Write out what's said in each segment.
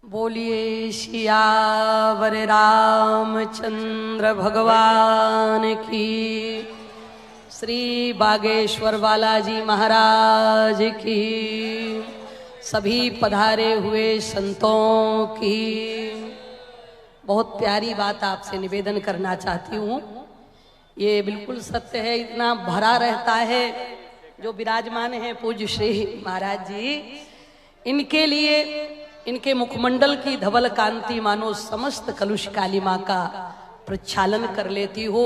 बोलिए सियावर रामचंद्र भगवान की। श्री बागेश्वर बालाजी महाराज की। सभी पधारे हुए संतों की। बहुत प्यारी बात आपसे निवेदन करना चाहती हूँ। ये बिल्कुल सत्य है, इतना भरा रहता है। जो विराजमान है पूज्य श्री महाराज जी, इनके लिए इनके मुखमंडल की धवल कांति मानो समस्त कलुष काली माँ का प्रक्षालन कर लेती हो।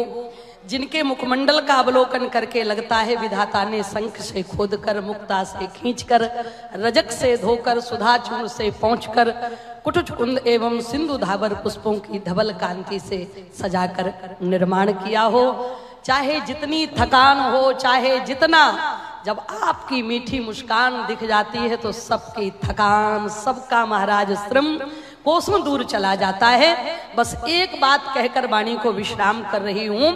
जिनके मुखमंडल का अवलोकन करके लगता है विधाता ने शंख से खोदकर, मुक्ता से खींचकर, रजक से धोकर, सुधा चूर्ण से पहुंचकर, कुटुच कुंद एवं सिंधु धावर पुष्पों की धवल कांति से सजाकर निर्माण किया हो। चाहे जितनी थकान हो, चाहे जितना, जब आपकी मीठी मुस्कान दिख जाती है तो सबकी थकान, सबका महाराज श्रम कोसों दूर चला जाता है। बस एक बात कहकर वाणी को विश्राम कर रही हूं।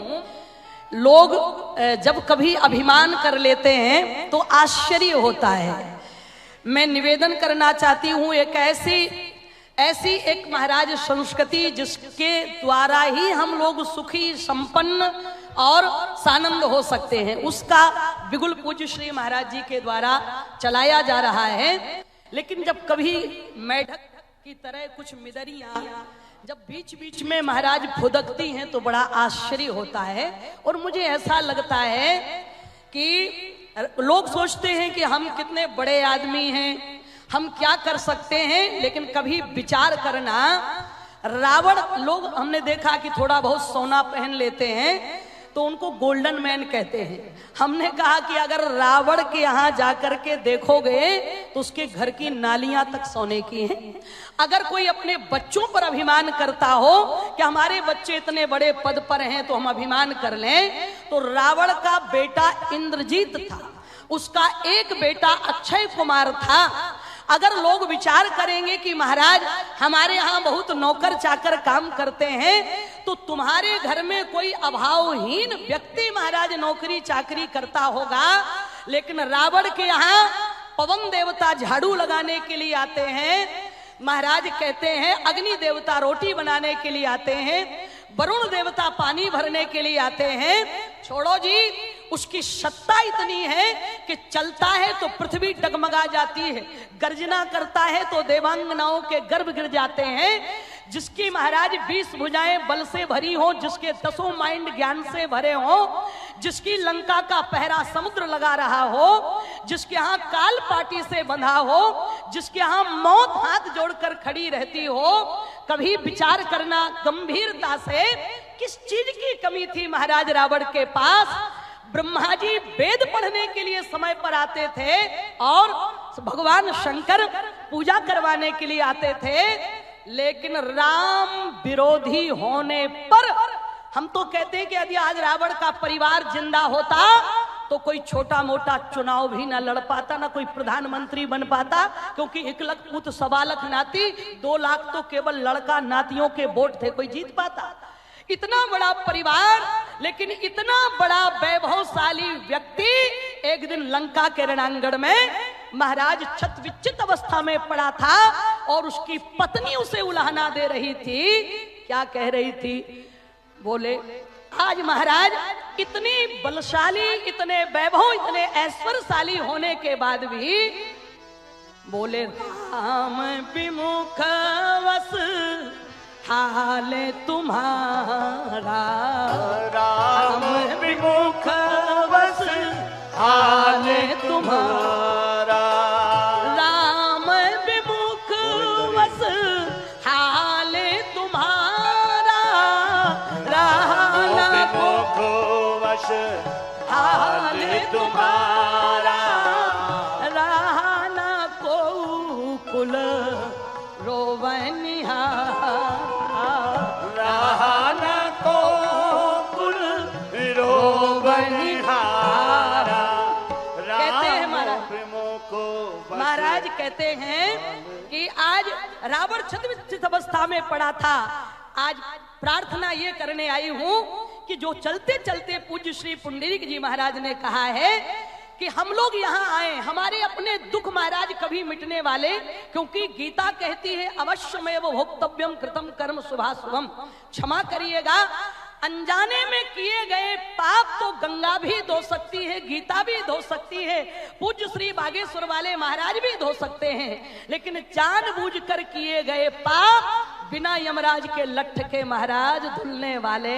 लोग जब कभी अभिमान कर लेते हैं तो आश्चर्य होता है। मैं निवेदन करना चाहती हूं एक ऐसी एक महाराज संस्कृति जिसके द्वारा ही हम लोग सुखी, संपन्न और सानंद हो सकते हैं, उसका बिगुल पूज्य श्री महाराज जी के द्वारा चलाया जा रहा है। लेकिन जब कभी मेढक की तरह कुछ मिदरियां जब बीच बीच में महाराज फुदकती हैं तो बड़ा आश्चर्य होता है। और मुझे ऐसा लगता है कि लोग सोचते हैं कि हम कितने बड़े आदमी हैं, हम क्या कर सकते हैं। लेकिन कभी विचार करना, रावण, लोग हमने देखा कि थोड़ा बहुत सोना पहन लेते हैं तो उनको गोल्डन मैन कहते हैं। हमने कहा कि अगर रावण के यहाँ जाकर के देखोगे तो उसके घर की नालियां तक सोने की हैं। अगर कोई अपने बच्चों पर अभिमान करता हो कि हमारे बच्चे इतने बड़े पद पर हैं तो हम अभिमान कर लें, तो रावण का बेटा इंद्रजीत था, उसका एक बेटा अक्षय कुमार था। अगर लोग विचार करेंगे कि महाराज हमारे यहाँ बहुत नौकर चाकर काम करते हैं तो तुम्हारे घर में कोई अभावहीन व्यक्ति महाराज नौकरी चाकरी करता होगा। लेकिन रावण के यहाँ पवन देवता झाड़ू लगाने के लिए आते हैं, महाराज कहते हैं अग्नि देवता रोटी बनाने के लिए आते हैं, वरुण देवता पानी भरने के लिए आते हैं। छोड़ो जी, उसकी सत्ता इतनी है कि चलता है तो पृथ्वी डगमगा जाती है, गर्जना करता है तो देवांगनाओं के गर्भ गिर जाते हैं। जिसकी महाराज 20 भुजाएं बल से भरी हो, जिसके 10 माइंड ज्ञान से भरे हो, जिसकी लंका का पहरा समुद्र लगा रहा हो, जिसके यहाँ काल पाटी से बंधा हो, जिसके यहाँ मौत हाथ जोड़कर खड़ी रहती हो। कभी विचार करना गंभीरता से, किस चीज की कमी थी महाराज रावण के पास। ब्रह्मा जी वेद पढ़ने के लिए समय पर आते थे और भगवान शंकर पूजा करवाने के लिए आते थे। लेकिन राम विरोधी होने पर हम तो कहते हैं कि यदि आज रावण का परिवार जिंदा होता तो कोई छोटा मोटा चुनाव भी ना लड़ पाता, ना कोई प्रधानमंत्री बन पाता, क्योंकि 1 लाख पुत्र 1.25 लाख नाती, 2 लाख तो केवल लड़का नातियों के वोट थे, कोई जीत पाता। इतना बड़ा परिवार, लेकिन इतना बड़ा वैभवशाली व्यक्ति एक दिन लंका के रणांगण में महाराज छत विचित अवस्था में पड़ा था और उसकी पत्नी उसे उलाहना दे रही थी। क्या कह रही थी? बोले आज महाराज इतनी बलशाली, इतने वैभव, इतने ऐश्वर्यशाली होने के बाद भी, बोले राम विमुख वस हाल तुम्हारा, राम विमुख वस हाल तुम्हारा, राम विमुख वस हाल तुम्हारा, राम विमुख वस हाल तुम्हारा, रहना को कुल रोवनिहार, रहना को कुल रोवनिहार। कहते हैं महाराज कहते हैं कि आज रावण छद्मवेश अवस्था में पड़ा था। आज प्रार्थना ये करने आई हूं कि जो चलते चलते पूज्य श्री पुंडरीक जी महाराज ने कहा है कि हम लोग यहाँ आए, हमारे अपने दुख महाराज कभी मिटने वाले, क्योंकि गीता कहती है अवश्यमेव भोक्तव्यम कृतम कर्म शुभाशुभम। क्षमा करिएगा, अनजाने में किए गए पाप तो गंगा भी धो सकती है, गीता भी धो सकती है, पूज्य श्री बागेश्वर वाले महाराज भी धो सकते हैं, लेकिन जानबूझकर किए गए पाप बिना यमराज के लठ के महाराज धुलने वाले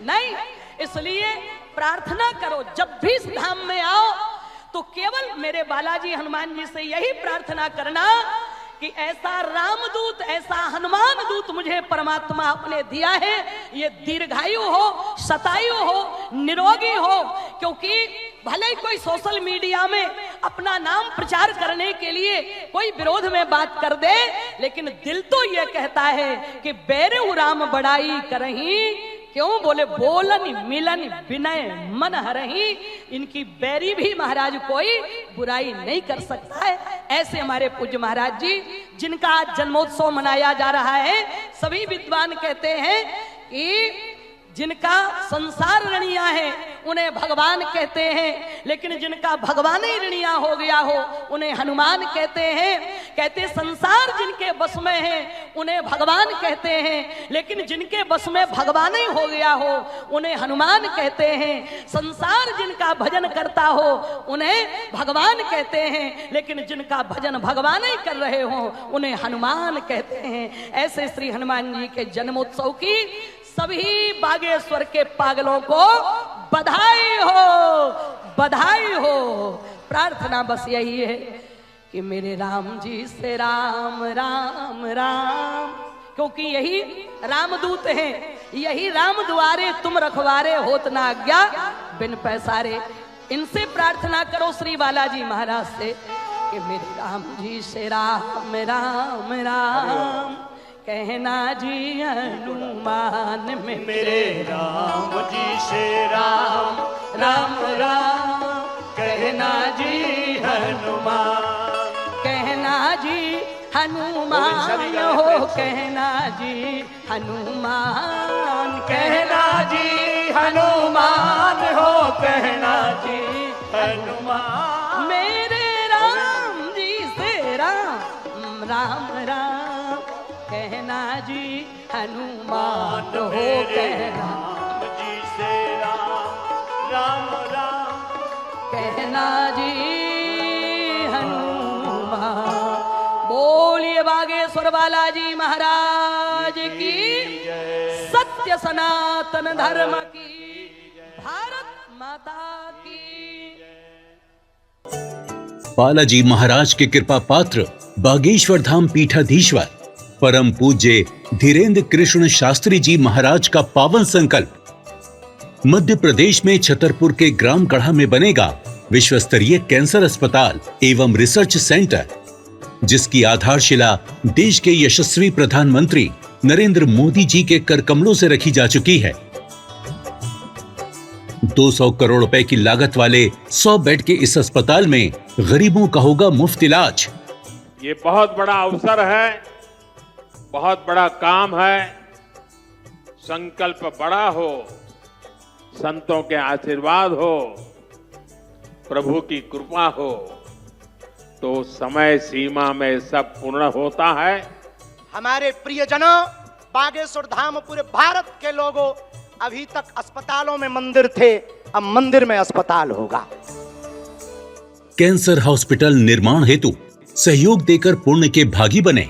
नहीं। इसलिए प्रार्थना करो, जब भी इस धाम में आओ तो केवल मेरे बालाजी हनुमान जी से यही प्रार्थना करना कि ऐसा रामदूत, ऐसा हनुमान दूत मुझे परमात्मा आपने दिया है, ये दीर्घायु हो, शतायु हो, निरोगी हो। क्योंकि भले ही कोई सोशल मीडिया में अपना नाम प्रचार करने के लिए कोई विरोध में बात कर दे, लेकिन दिल तो ये कहता है कि बेरहु राम बड़ाई करही, क्यों बोले बोलन मिलन विनय मन हरही। इनकी बैरी भी महाराज कोई बुराई नहीं कर सकता है। ऐसे हमारे पूज्य महाराज जी, जिनका आज जन्मोत्सव मनाया जा रहा है, सभी विद्वान कहते हैं कि जिनका संसार ऋणिया है उन्हें भगवान कहते हैं, लेकिन जिनका भगवान ही ऋणिया हो गया हो उन्हें हनुमान कहते हैं। कहते संसार जिनके बस में है उन्हें भगवान कहते हैं, लेकिन जिनके बस में भगवान ही हो गया हो उन्हें हनुमान कहते हैं। संसार जिनका भजन करता हो उन्हें भगवान कहते हैं, लेकिन जिनका भजन भगवान ही कर रहे हो उन्हें हनुमान कहते हैं। ऐसे श्री हनुमान जी के जन्मोत्सव की सभी बागेश्वर के पागलों को बधाई हो, बधाई हो। प्रार्थना बस यही है कि मेरे राम जी से राम राम राम, क्योंकि यही रामदूत हैं, यही राम दुआरे तुम रखवारे, होत ना आज्ञा बिन पैसारे। इनसे प्रार्थना करो श्री बालाजी महाराज से कि मेरे राम जी से राम राम राम कहना जी हनुमान में, मेरे राम जी से राम राम राम कहना जी हनुमान, कहना जी हनुमान हो, कहना जी हनुमान, कहना जी हनुमान हो, कहना जी हनुमान। मेरे राम जी से राम राम राम कहना जी हनुमान हो, कहना जी से राम राम राम कहना जी हनुमान। बोलिए बागेश्वर बालाजी महाराज की, सत्य सनातन धर्म की, भारत माता की। बालाजी महाराज के कृपा पात्र बागेश्वर धाम पीठाधीश्वर परम पूज्य धीरेन्द्र कृष्ण शास्त्री जी महाराज का पावन संकल्प। मध्य प्रदेश में छतरपुर के ग्राम गढ़ा में बनेगा विश्व स्तरीय कैंसर अस्पताल एवं रिसर्च सेंटर, जिसकी आधारशिला देश के यशस्वी प्रधानमंत्री नरेंद्र मोदी जी के कर कमलों से रखी जा चुकी है। 200 करोड़ रुपए की लागत वाले 100 बेड के इस अस्पताल में गरीबों का होगा मुफ्त इलाज। ये बहुत बड़ा अवसर है, बहुत बड़ा काम है। संकल्प बड़ा हो, संतों के आशीर्वाद हो, प्रभु की कृपा हो, तो समय सीमा में सब पूर्ण होता है। हमारे प्रियजनों, बागेश्वर धाम पूरे भारत के लोगों, अभी तक अस्पतालों में मंदिर थे, अब मंदिर में अस्पताल होगा। कैंसर हॉस्पिटल निर्माण हेतु सहयोग देकर पुण्य के भागी बने।